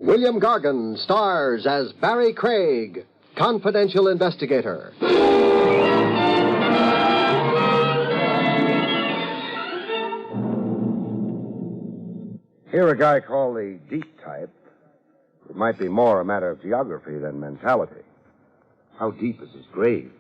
William Gargan stars as Barrie Craig, confidential investigator. Here a guy called the deep type. It might be more a matter of geography than mentality. How deep is his grave?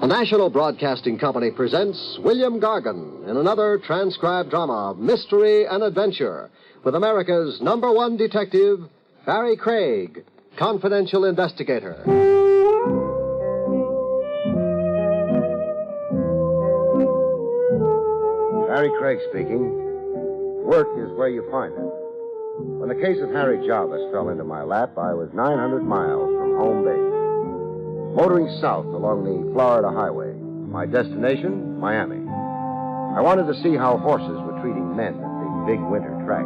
The National Broadcasting Company presents William Gargan in another transcribed drama of mystery and adventure with America's #1 detective, Barrie Craig, confidential investigator. Barrie Craig speaking. Work is where you find it. When the case of Harry Jarvis fell into my lap, I was 900 miles from home base, motoring south along the Florida highway. My destination, Miami. I wanted to see how horses were treating men at the big winter track.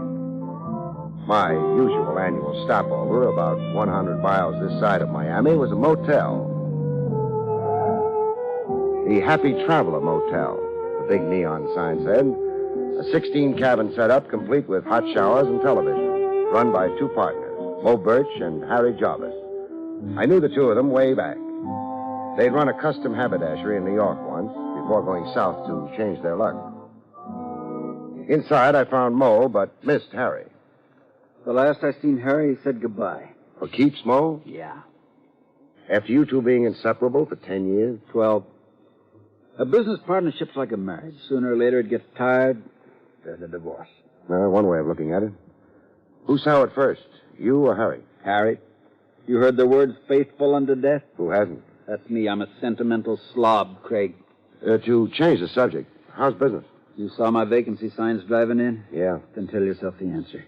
My usual annual stopover, about 100 miles this side of Miami, was a motel. The Happy Traveler Motel, the big neon sign said. A 16-cabin setup complete with hot showers and television, run by two partners, Mo Birch and Harry Jarvis. I knew the two of them way back. They'd run a custom haberdashery in New York once before going south to change their luck. Inside, I found Mo, but missed Harry. The last I seen Harry, he said goodbye. For keeps, Mo? Yeah. After you two being inseparable for 10 years? 12. A business partnership's like a marriage. Sooner or later it gets tired, there's a divorce. One way of looking at it. Who saw it first, you or Harry? Harry. You heard the words faithful unto death? Who hasn't? That's me. I'm a sentimental slob, Craig. To change the subject, how's business? You saw my vacancy signs driving in? Yeah. Then tell yourself the answer.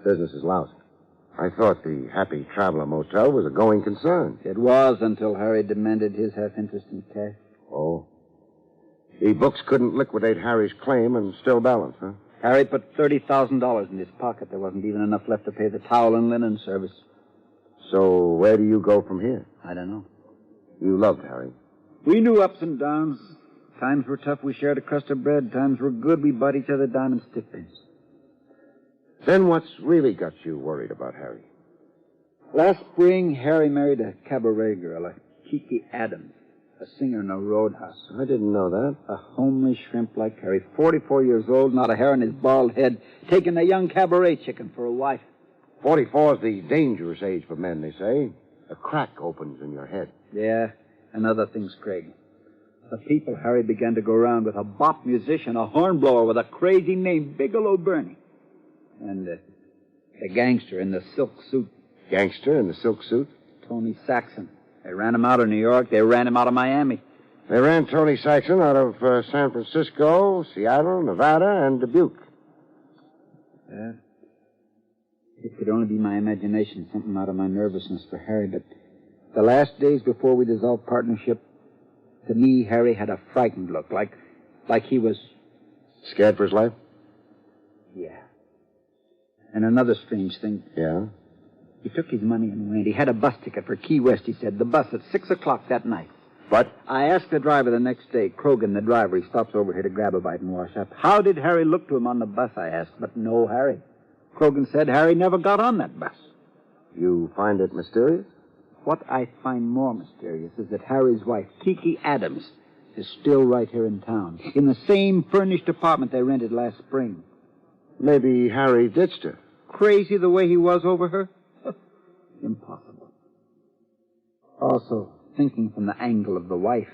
Business is lousy. I thought the Happy Traveler Motel was a going concern. It was until Harry demanded his half interest in cash. Oh. The books couldn't liquidate Harry's claim and still balance, huh? Harry put $30,000 in his pocket. There wasn't even enough left to pay the towel and linen service. So where do you go from here? I don't know. You loved Harry. We knew ups and downs. Times were tough, we shared a crust of bread. Times were good, we bought each other diamond stick pins. Then what's really got you worried about Harry? Last spring, Harry married a cabaret girl, a Kiki Adams, a singer in a roadhouse. I didn't know that. A homely shrimp like Harry, 44 years old, not a hair on his bald head, taking a young cabaret chicken for a wife. 44 is the dangerous age for men, they say. A crack opens in your head. Yeah, and other things, Craig. The people Harry began to go around with, a bop musician, a hornblower with a crazy name, Bigelow Bernie. And the gangster in the silk suit. Gangster in the silk suit? Tony Saxon. They ran him out of New York. They ran him out of Miami. They ran Tony Saxon out of San Francisco, Seattle, Nevada, and Dubuque. It could only be my imagination, something out of my nervousness for Harry, but the last days before we dissolved partnership, to me, Harry had a frightened look, like he was... Scared for his life? Yeah. And another strange thing. Yeah? He took his money and went. He had a bus ticket for Key West, he said. The bus at 6 o'clock that night. But? I asked the driver the next day, Krogan, the driver. He stops over here to grab a bite and wash up. How did Harry look to him on the bus, I asked. But no Harry. Krogan said Harry never got on that bus. You find it mysterious? What I find more mysterious is that Harry's wife, Kiki Adams, is still right here in town, in the same furnished apartment they rented last spring. Maybe Harry ditched her. Crazy the way he was over her? Impossible. Also, thinking from the angle of the wife,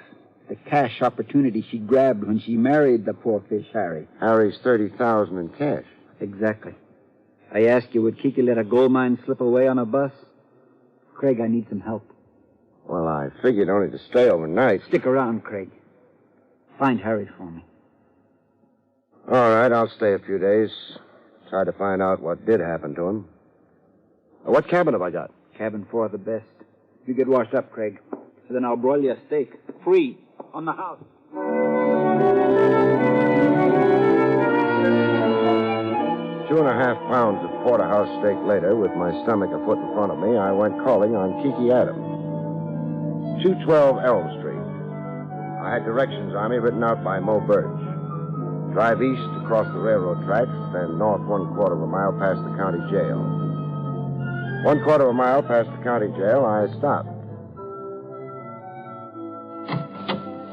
the cash opportunity she grabbed when she married the poor fish Harry. Harry's $30,000 in cash. Exactly. I ask you, would Kiki let a gold mine slip away on a bus? Craig, I need some help. Well, I figured only to stay overnight. Stick around, Craig. Find Harry for me. All right, I'll stay a few days. Try to find out what did happen to him. What cabin have I got? Cabin 4, the best. You get washed up, Craig. Then I'll broil you a steak. Free. On the house. 2.5 pounds of porterhouse steak later, with my stomach a foot in front of me, I went calling on Kiki Adams. 212 Elm Street. I had directions on me written out by Mo Birch. Drive east across the railroad tracks, then north 1/4 of a mile past the county jail. 1/4 of a mile past the county jail, I stopped.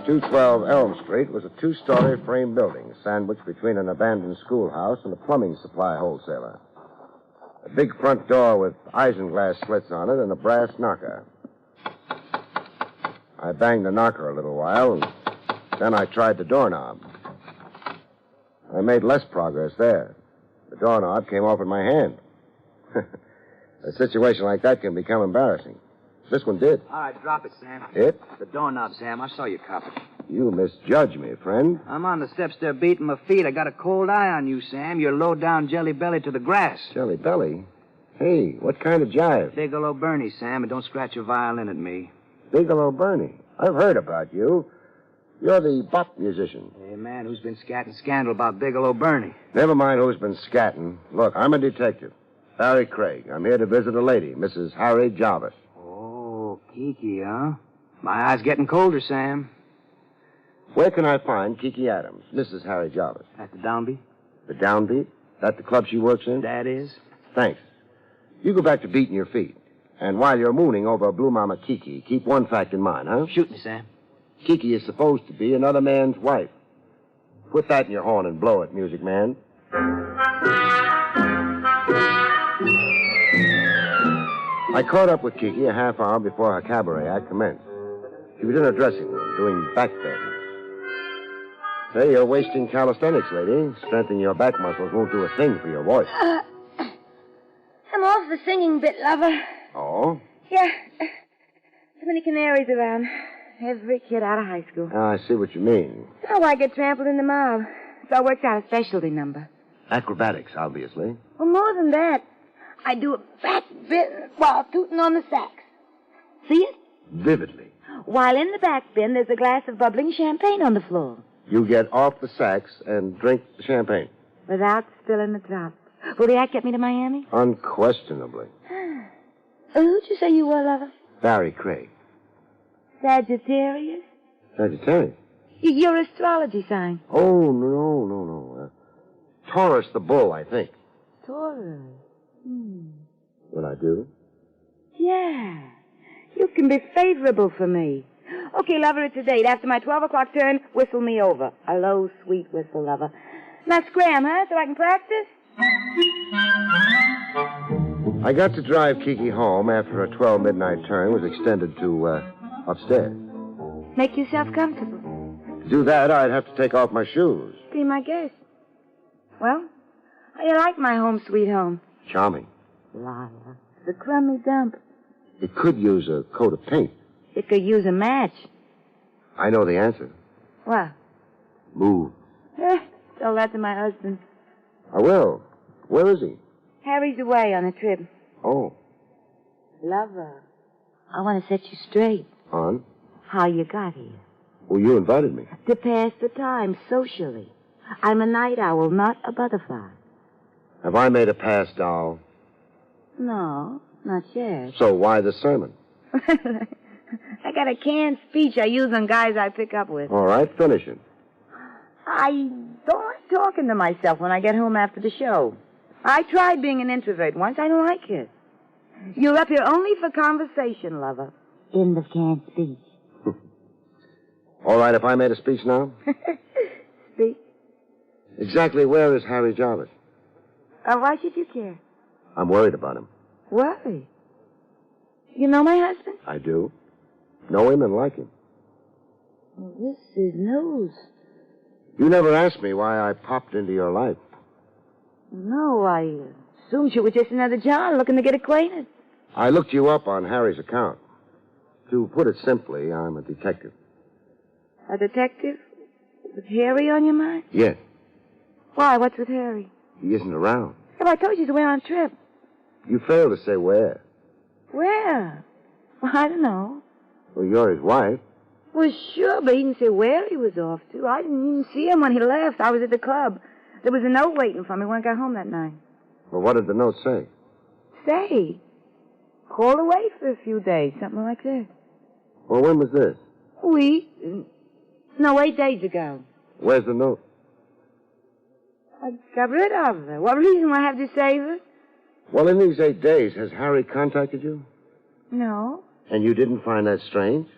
212 Elm Street was a 2-story frame building sandwiched between an abandoned schoolhouse and a plumbing supply wholesaler. A big front door with isinglass slits on it and a brass knocker. I banged the knocker a little while, and then I tried the doorknob. I made less progress there. The doorknob came off in my hand. A situation like that can become embarrassing. This one did. All right, drop it, Sam. It? The doorknob, Sam. I saw you cop it. You misjudge me, friend. I'm on the steps there beating my feet. I got a cold eye on you, Sam. You're low down jelly belly to the grass. Jelly belly? Hey, what kind of jive? Bigelow Bernie, Sam, and don't scratch your violin at me. Bigelow Bernie. I've heard about you. You're the bop musician. Hey, man, who's been scatting scandal about Bigelow Bernie? Never mind who's been scatting. Look, I'm a detective. Barrie Craig. I'm here to visit a lady, Mrs. Harry Jarvis. Oh, Kiki, huh? My eye's getting colder, Sam. Where can I find Kiki Adams, Mrs. Harry Jarvis? At the downbeat? The Downbeat? That the club she works in? That is. Thanks. You go back to beating your feet. And while you're mooning over Blue Mama Kiki, keep one fact in mind, huh? Shoot me, Sam. Kiki is supposed to be another man's wife. Put that in your horn and blow it, music man. I caught up with Kiki a half hour before her cabaret act commenced. She was in her dressing room doing back bends. Say, you're wasting calisthenics, lady. Strengthening your back muscles won't do a thing for your voice. I'm off the singing bit, lover. Oh? Yeah. Too many canaries around. Every kid out of high school. I see what you mean. Oh, I get trampled in the mob. So I worked out a specialty number. Acrobatics, obviously. Well, more than that. I do a back bend while tooting on the sax. See it? Vividly. While in the back bend, there's a glass of bubbling champagne on the floor. You get off the sax and drink the champagne. Without spilling the drop. Will the act get me to Miami? Unquestionably. Who'd you say you were, lover? Barrie Craig. Sagittarius? Sagittarius? Your astrology sign. Oh, no. Taurus the bull, I think. Taurus. Will I do? Yeah. You can be favorable for me. Okay, lover, it's a date. After my 12 o'clock turn, whistle me over. A low, sweet whistle, lover. Now scram, huh, so I can practice? I got to drive Kiki home after her 12 midnight turn was extended to, upstairs. Make yourself comfortable. To do that, I'd have to take off my shoes. Be my guest. Well, how you like my home sweet home? Charming. Liar. It's a crummy dump. It could use a coat of paint. It could use a match. I know the answer. What? Move. Tell that to my husband. I will. Where is he? Harry's away on a trip. Oh. Lover, I want to set you straight. On? How you got here. Well, you invited me. To pass the time socially. I'm a night owl, not a butterfly. Have I made a pass, doll? No, not yet. So why the sermon? I got a canned speech I use on guys I pick up with. All right, finish it. I don't like talking to myself when I get home after the show. I tried being an introvert once. I don't like it. You're up here only for conversation, lover. End of canned speech. All right, if I made a speech now? Speak. Exactly where is Harry Jarvis? Why should you care? I'm worried about him. Worry? You know my husband? I do. Know him and like him. Well, this is news. You never asked me why I popped into your life. No, I assumed you were just another John looking to get acquainted. I looked you up on Harry's account. To put it simply, I'm a detective. A detective? With Harry on your mind? Yes. Why? What's with Harry? He isn't around. Well, I told you he's away on a trip. You failed to say where. Where? Well, I don't know. Well, you're his wife. Well, sure, but he didn't say where he was off to. I didn't even see him when he left. I was at the club. There was a note waiting for me when I got home that night. Well, what did the note say? Say, called away for a few days, something like that. Well, when was this? A week. No, 8 days ago. Where's the note? I got rid of her. What reason would I have to save her? Well, in these 8 days, has Harry contacted you? No. And you didn't find that strange?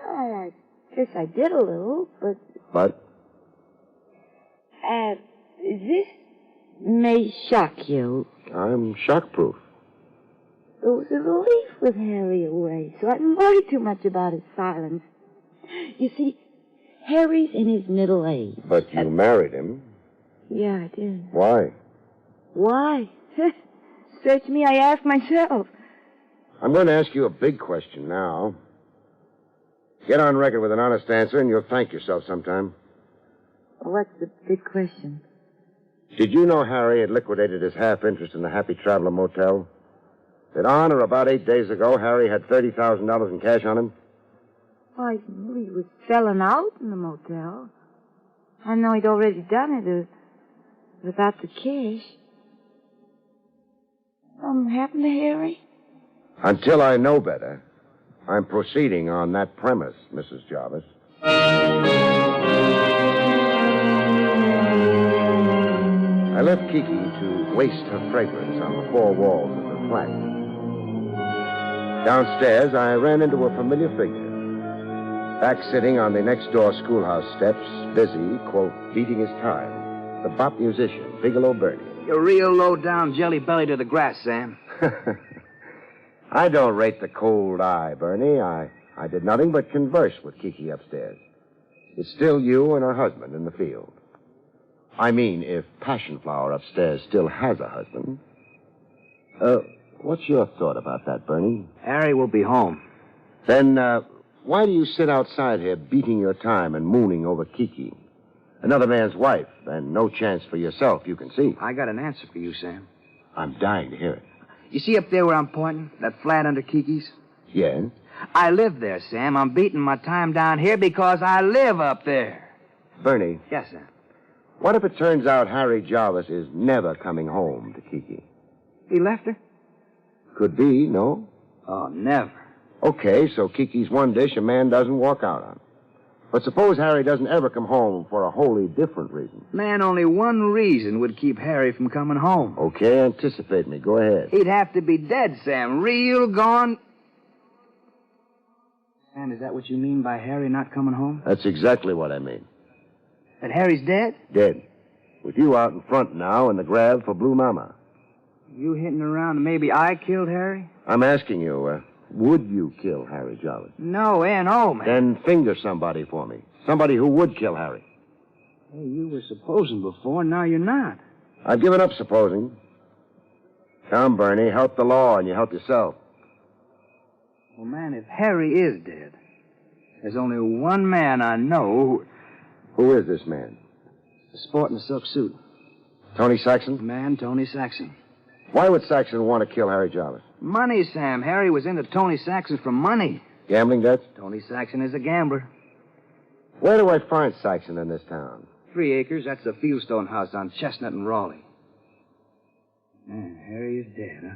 I guess I did a little, but... But? This may shock you. I'm shock-proof. It was a relief with Harry away, so I didn't worry too much about his silence. You see, Harry's in his middle age. But you married him. Yeah, I did. Why? Why? Search me, I ask myself. I'm going to ask you a big question now. Get on record with an honest answer, and you'll thank yourself sometime. What's the big question? Did you know Harry had liquidated his half-interest in the Happy Traveler Motel? That on or about 8 days ago, Harry had $30,000 in cash on him? Well, I knew he was selling out in the motel. I know he'd already done it without the cash. Something happened to Harry? Until I know better, I'm proceeding on that premise, Mrs. Jarvis. I left Kiki to waste her fragrance on the four walls of the flat. Downstairs, I ran into a familiar figure. Back sitting on the next-door schoolhouse steps, busy, quote, beating his time, the bop musician, Bigelow Bertie. You're real low-down jelly belly to the grass, Sam. I don't rate the cold eye, Bernie. I did nothing but converse with Kiki upstairs. It's still you and her husband in the field. I mean, if Passion Flower upstairs still has a husband. What's your thought about that, Bernie? Harry will be home. Then, why do you sit outside here beating your time and mooning over Kiki? Another man's wife, and no chance for yourself, you can see. I got an answer for you, Sam. I'm dying to hear it. You see up there where I'm pointing? That flat under Kiki's? Yeah? I live there, Sam. I'm beating my time down here because I live up there. Bernie. Yes, Sam. What if it turns out Harry Jarvis is never coming home to Kiki? He left her? Could be, no? Oh, never. Okay, so Kiki's one dish a man doesn't walk out on. But suppose Harry doesn't ever come home for a wholly different reason. Man, only one reason would keep Harry from coming home. Okay, anticipate me. Go ahead. He'd have to be dead, Sam. Real gone. Sam, is that what you mean by Harry not coming home? That's exactly what I mean. That Harry's dead? Dead. With you out in front now in the grab for Blue Mama. You hitting around and maybe I killed Harry? I'm asking you, would you kill Harry Jarvis? No, N.O., man. Then finger somebody for me. Somebody who would kill Harry. Hey, you were supposing before, now you're not. I've given up supposing. Come, Bernie, help the law and you help yourself. Well, man, if Harry is dead, there's only one man I know Who is this man? who's sporting a silk suit. Tony Saxon? Man, Tony Saxon. Why would Saxon want to kill Harry Jarvis? Money, Sam. Harry was into Tony Saxon for money. Gambling debts? Tony Saxon is a gambler. Where do I find Saxon in this town? 3 acres, that's the Fieldstone house on Chestnut and Raleigh. Man, Harry is dead, huh?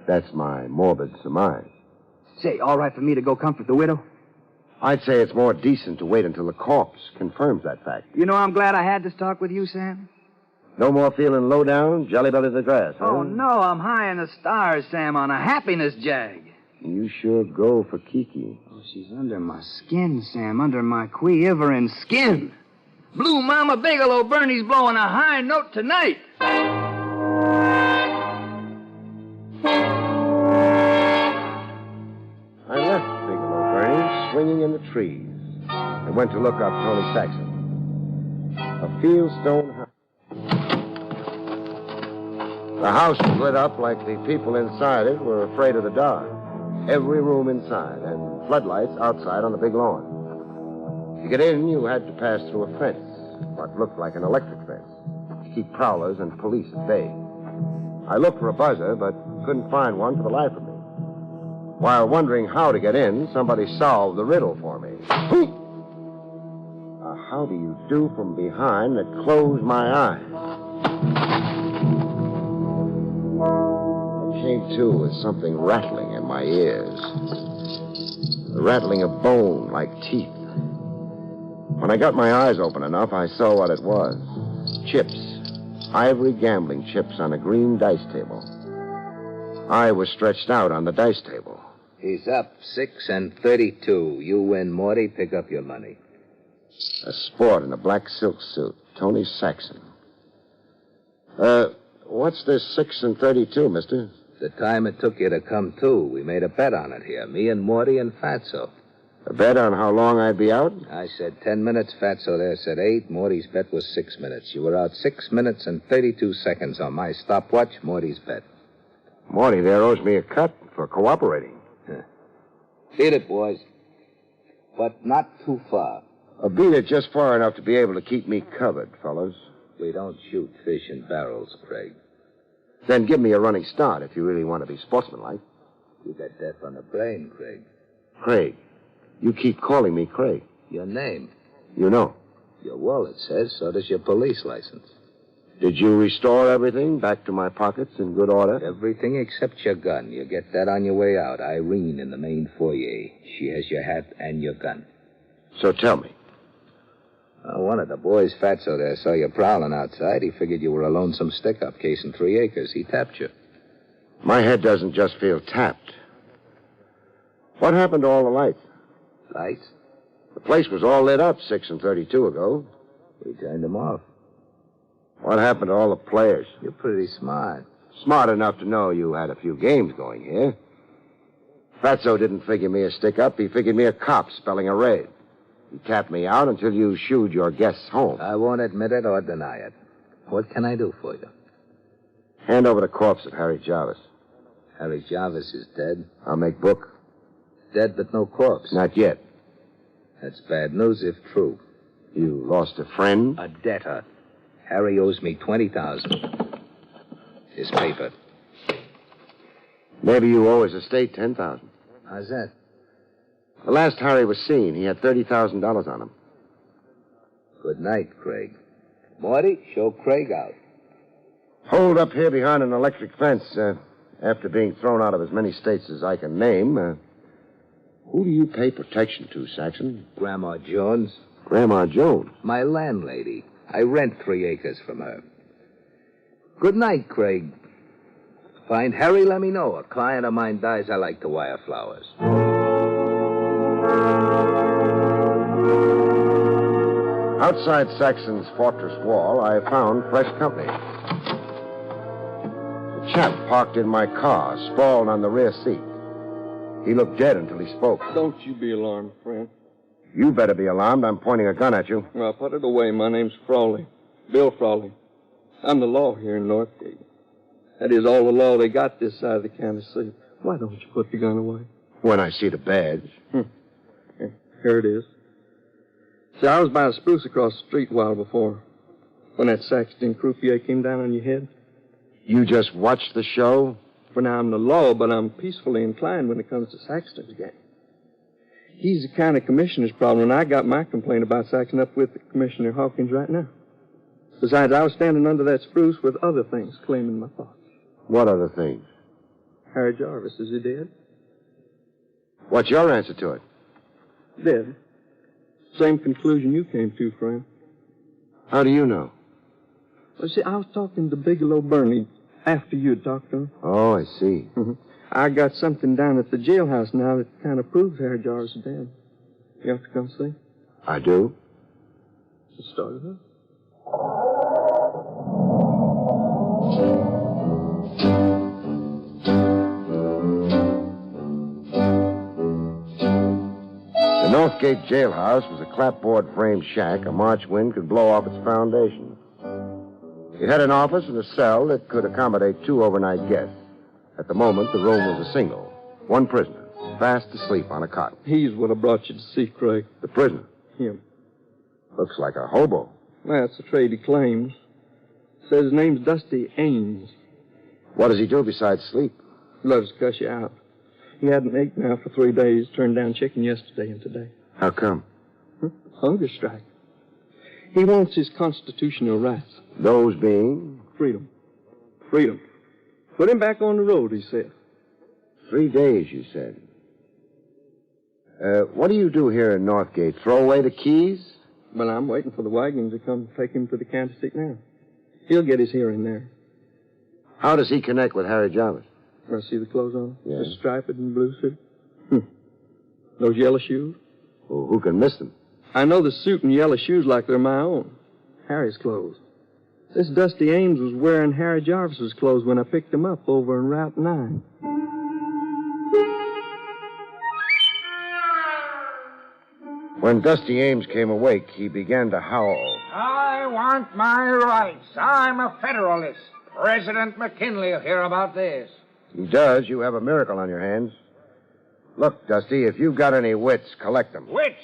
That's my morbid surmise. Say, all right for me to go comfort the widow? I'd say it's more decent to wait until the corpse confirms that fact. You know, I'm glad I had this talk with you, Sam. No more feeling low down, jelly belly to the grass, huh? Oh, no, I'm high in the stars, Sam, on a happiness jag. You sure go for Kiki. Oh, she's under my skin, Sam, under my quivering skin. Blue Mama Bigelow Bernie's blowing a high note tonight. I left Bigelow Bernie swinging in the trees and went to look up Tony Saxon. A Fieldstone house. The house was lit up like the people inside it were afraid of the dark. Every room inside, and floodlights outside on the big lawn. To get in, you had to pass through a fence, what looked like an electric fence, to keep prowlers and police at bay. I looked for a buzzer, but couldn't find one for the life of me. While wondering how to get in, somebody solved the riddle for me. How do you do from behind that closed my eyes? Came to with something rattling in my ears. The rattling of bone like teeth. When I got my eyes open enough, I saw what it was. Chips. Ivory gambling chips on a green dice table. I was stretched out on the dice table. He's up 6 and 32. You win, Morty. Pick up your money. A sport in a black silk suit. Tony Saxon. What's this 6 and 32, mister? The time it took you to come to. We made a bet on it here. Me and Morty and Fatso. A bet on how long I'd be out? I said 10 minutes. Fatso there said 8. Morty's bet was 6 minutes. You were out 6 minutes and 32 seconds on my stopwatch. Morty's bet. Morty there owes me a cut for cooperating. Beat it, boys. But not too far. Beat it just far enough to be able to keep me covered, fellas. We don't shoot fish in barrels, Craig. Then give me a running start if you really want to be sportsmanlike. You got death on the brain, Craig. Craig. You keep calling me Craig. Your name. You know. Your wallet says, so does your police license. Did you restore everything back to my pockets in good order? Everything except your gun. You get that on your way out. Irene in the main foyer. She has your hat and your gun. So tell me. One of the boys, Fatso there, saw you prowling outside. He figured you were a lonesome stick-up case in 3 acres. He tapped you. My head doesn't just feel tapped. What happened to all the lights? Lights? The place was all lit up 6 and 32 ago. We turned them off. What happened to all the players? You're pretty smart. Smart enough to know you had a few games going here. Fatso didn't figure me a stick-up. He figured me a cop spelling a raid. He tapped me out until you shooed your guests home. I won't admit it or deny it. What can I do for you? Hand over the corpse of Harry Jarvis. Harry Jarvis is dead. I'll make book. Dead but no corpse. Not yet. That's bad news if true. You lost a friend? A debtor. Harry owes me $20,000. His paper. Maybe you owe his estate $10,000. How's that? The last Harry was seen, he had $30,000 on him. Good night, Craig. Morty, show Craig out. Hold up here behind an electric fence. After being thrown out of as many states as I can name, who do you pay protection to, Saxon? Grandma Jones. Grandma Jones? My landlady. I rent 3 acres from her. Good night, Craig. Find Harry, let me know. A client of mine dies, I like to wire flowers. Outside Saxon's fortress wall, I found fresh company. The chap parked in my car, sprawled on the rear seat. He looked dead until he spoke. Don't you be alarmed, friend. You better be alarmed. I'm pointing a gun at you. Well, put it away. My name's Frawley. Bill Frawley. I'm the law here in Northgate. That is all the law they got this side of the county seat. Why don't you put the gun away? When I see the badge. Here it is. See, I was by a spruce across the street a while before. When that Saxton croupier came down on your head. You just watched the show? For now, I'm the law, but I'm peacefully inclined when it comes to Saxton's game. He's the county commissioner's problem, and I got my complaint about Saxton up with Commissioner Hawkins right now. Besides, I was standing under that spruce with other things claiming my thoughts. What other things? Harry Jarvis, is he dead? What's your answer to it? Dead. Same conclusion you came to, friend. How do you know? Well, see, I was talking to Bigelow Burney after you talked to him. Oh, I see. I got something down at the jailhouse now that kind of proves Harry Jarvis is dead. You have to come see? I do. Let's start it up. The Northgate jailhouse was a clapboard frame shack a March wind could blow off its foundation. It had an office and a cell that could accommodate 2 overnight guests. At the moment, the room was a single. 1 prisoner, fast asleep on a cot. He's what I brought you to see, Craig. The prisoner? Him. Looks like a hobo. Well, that's the trade he claims. Says his name's Dusty Ames. What does he do besides sleep? Loves to cuss you out. He hadn't ate now for 3 days. Turned down chicken yesterday and today. How come? Hunger strike. He wants his constitutional rights. Those being? Freedom. Freedom. Put him back on the road, he said. 3 days, you said. What do you do here in Northgate? Throw away the keys? But I'm waiting for the wagon to come take him to the county seat now. He'll get his hearing there. How does he connect with Harry Jarvis? I see the clothes on him? Yeah. The striped and blue suit. Those yellow shoes? Well, who can miss them? I know the suit and yellow shoes like they're my own. Harry's clothes. This Dusty Ames was wearing Harry Jarvis's clothes when I picked him up over in Route 9. When Dusty Ames came awake, he began to howl. I want my rights. I'm a Federalist. President McKinley will hear about this. He does. You have a miracle on your hands. Look, Dusty, if you've got any wits, collect them. Wits?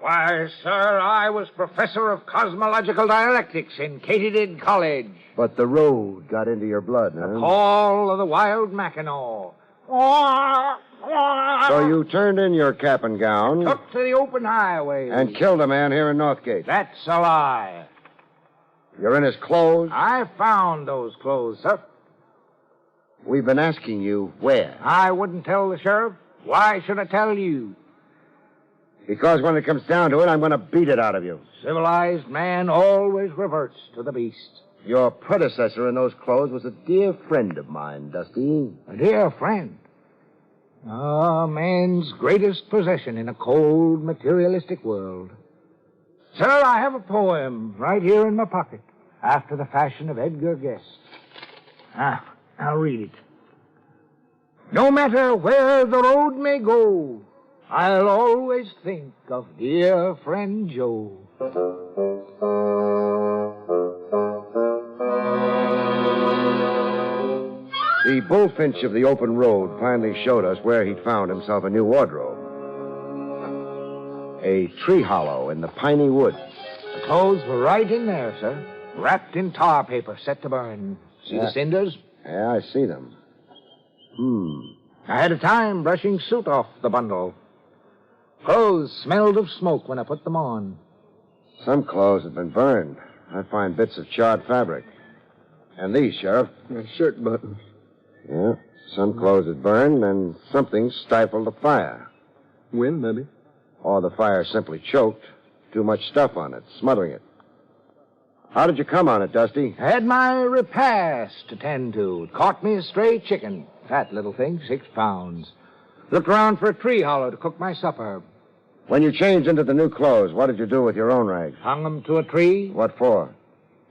Why, sir, I was professor of cosmological dialectics in Katydid College. But the road got into your blood, huh? Call of the wild Mackinaw. So you turned in your cap and gown Took to the open highway. and killed a man here in Northgate. That's a lie. You're in his clothes. I found those clothes, sir. We've been asking you where. I wouldn't tell the sheriff. Why should I tell you? Because when it comes down to it, I'm going to beat it out of you. Civilized man always reverts to the beast. Your predecessor in those clothes was a dear friend of mine, Dusty. A dear friend. A man's greatest possession in a cold, materialistic world. Sir, I have a poem right here in my pocket, after the fashion of Edgar Guest. I'll read it. No matter where the road may go, I'll always think of dear friend Joe. The bullfinch of the open road finally showed us where he'd found himself a new wardrobe. A tree hollow in the piney woods. The clothes were right in there, sir, wrapped in tar paper set to burn. See the cinders? Yeah, I see them. I had a time brushing soot off the bundle. Clothes smelled of smoke when I put them on. Some clothes have been burned. I find bits of charred fabric. And these, Sheriff. Shirt buttons. Yeah, some clothes had burned, and something stifled the fire. Wind, maybe. Or the fire simply choked. Too much stuff on it, smothering it. How did you come on it, Dusty? I had my repast to tend to. It caught me a stray chicken. Fat little thing, 6 pounds. Looked around for a tree hollow to cook my supper. When you changed into the new clothes, what did you do with your own rags? Hung them to a tree. What for?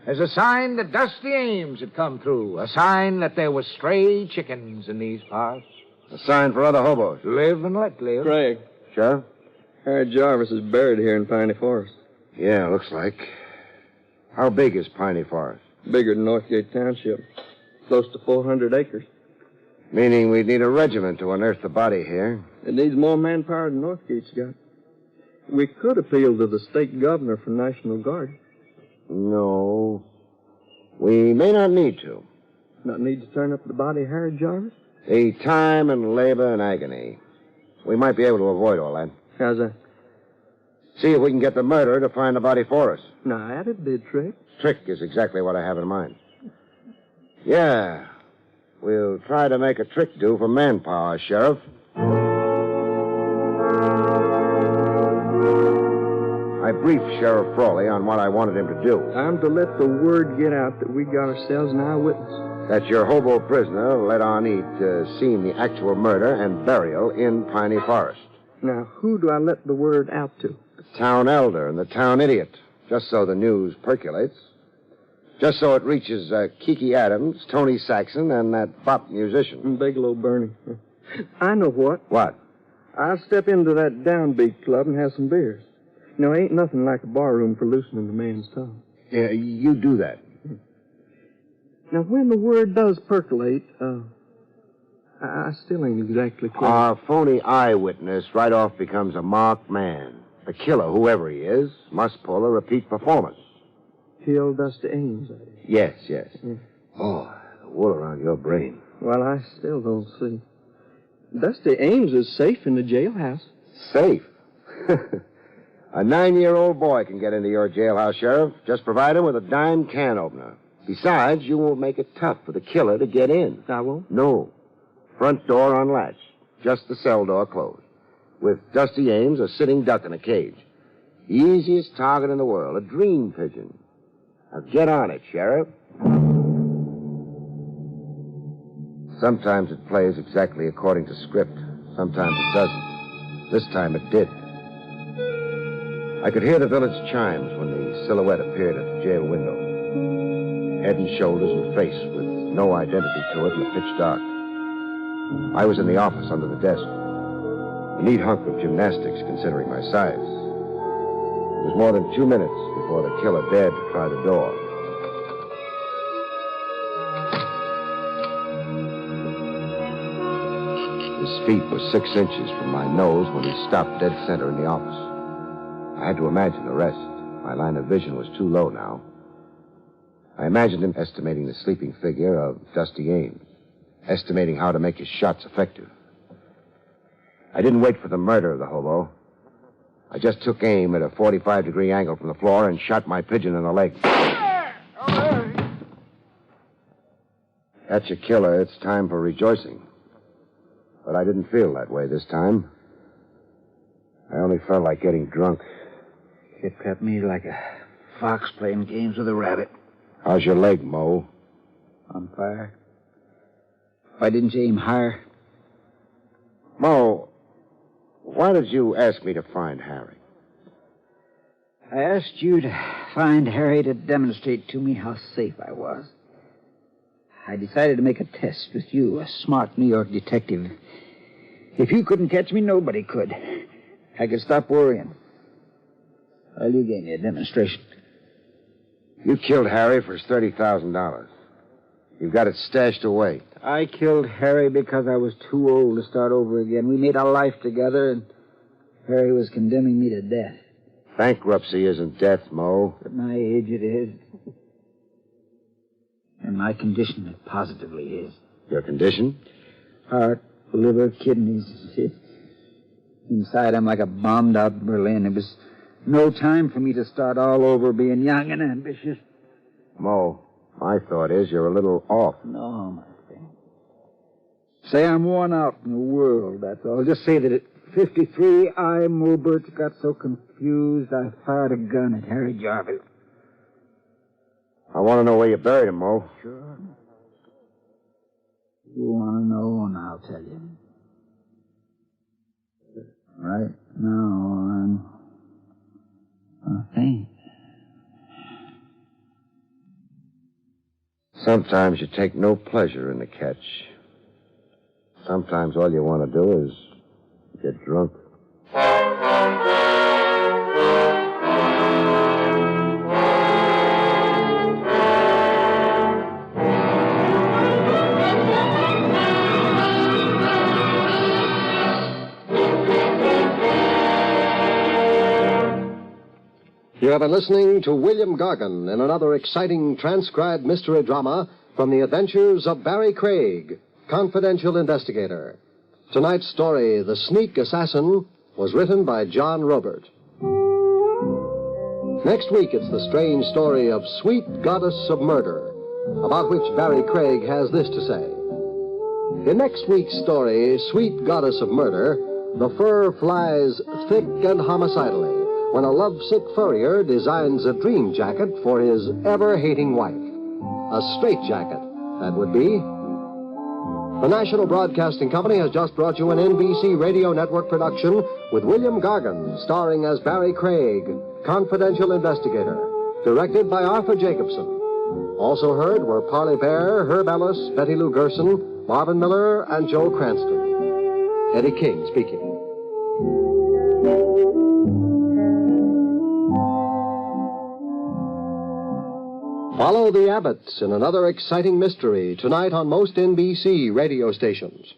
As a sign that Dusty Ames had come through. A sign that there was stray chickens in these parts. A sign for other hobos. Live and let live. Craig, Sheriff? Harry Jarvis is buried here in Piney Forest. Yeah, looks like. How big is Piney Forest? Bigger than Northgate Township. Close to 400 acres. Meaning we'd need a regiment to unearth the body here. It needs more manpower than Northgate's got. We could appeal to the state governor for National Guard. No. We may not need to. Not need to turn up the body of Harry Jarvis? The time and labor and agony. We might be able to avoid all that. How's that? See if we can get the murderer to find the body for us. Now, that'd be a trick. Trick is exactly what I have in mind. Yeah. We'll try to make a trick do for manpower, Sheriff. I briefed Sheriff Frawley on what I wanted him to do. I'm to let the word get out that we got ourselves an eyewitness. That your hobo prisoner led on to seen the actual murder and burial in Piney Forest. Now, who do I let the word out to? The town elder and the town idiot, just so the news percolates. Just so it reaches Kiki Adams, Tony Saxon, and that bop musician. Bigelow Bernie. I know what. What? I'll step into that downbeat club and have some beers. You know, ain't nothing like a barroom for loosening a man's tongue. Yeah, you do that. Now, when the word does percolate, I still ain't exactly clear. Our phony eyewitness right off becomes a marked man. The killer, whoever he is, must pull a repeat performance. Kill Dusty Ames, that is. Yes, yes. Oh, the wool around your brain. Well, I still don't see. Dusty Ames is safe in the jailhouse. Safe? A 9-year-old boy can get into your jailhouse, Sheriff. Just provide him with a dime can opener. Besides, you won't make it tough for the killer to get in. I won't? No. Front door unlatched. Just the cell door closed. With Dusty Ames a sitting duck in a cage. The easiest target in the world, a dream pigeon. Now get on it, Sheriff. Sometimes it plays exactly according to script. Sometimes it doesn't. This time it did. I could hear the village chimes when the silhouette appeared at the jail window. Head and shoulders and face with no identity to it in the pitch dark. I was in the office under the desk. A neat hunk of gymnastics, considering my size. It was more than 2 minutes before the killer dared to try the door. His feet were 6 inches from my nose when he stopped dead center in the office. I had to imagine the rest. My line of vision was too low now. I imagined him estimating the sleeping figure of Dusty Ames, estimating how to make his shots effective. I didn't wait for the murder of the hobo. I just took aim at a 45-degree angle from the floor and shot my pigeon in the leg. That's your killer. It's time for rejoicing. But I didn't feel that way this time. I only felt like getting drunk. It cut me like a fox playing games with a rabbit. How's your leg, Mo? On fire. Why didn't you aim higher? Mo, why did you ask me to find Harry? I asked you to find Harry to demonstrate to me how safe I was. I decided to make a test with you, a smart New York detective. If you couldn't catch me, nobody could. I could stop worrying. Well, you gave me a demonstration. You killed Harry for his $30,000. You've got it stashed away. I killed Harry because I was too old to start over again. We made a life together, and Harry was condemning me to death. Bankruptcy isn't death, Mo. At my age, it is. And my condition, it positively is. Your condition? Heart, liver, kidneys. Inside, I'm like a bombed-out Berlin. It was no time for me to start all over being young and ambitious. Mo, my thought is you're a little off. No, my friend. Say I'm worn out in the world, that's all. Just say that at 53, I, Mo Birch, got so confused I fired a gun at Harry Jarvis. I want to know where you buried him, Mo. Sure. You want to know, and I'll tell you. Right now, I'm faint. Sometimes you take no pleasure in the catch. Sometimes all you want to do is get drunk. You have been listening to William Gargan in another exciting transcribed mystery drama from the adventures of Barrie Craig, confidential investigator. Tonight's story, The Sneak Assassin, was written by John Robert. Next week, it's the strange story of Sweet Goddess of Murder, about which Barrie Craig has this to say. In next week's story, Sweet Goddess of Murder, the fur flies thick and homicidally when a lovesick furrier designs a dream jacket for his ever-hating wife. A straitjacket, that would be. The National Broadcasting Company has just brought you an NBC Radio Network production with William Gargan, starring as Barrie Craig, confidential investigator, directed by Arthur Jacobson. Also heard were Parley Bear, Herb Ellis, Betty Lou Gerson, Marvin Miller, and Joe Cranston. Eddie King speaking. Follow the Abbotts in another exciting mystery tonight on most NBC radio stations.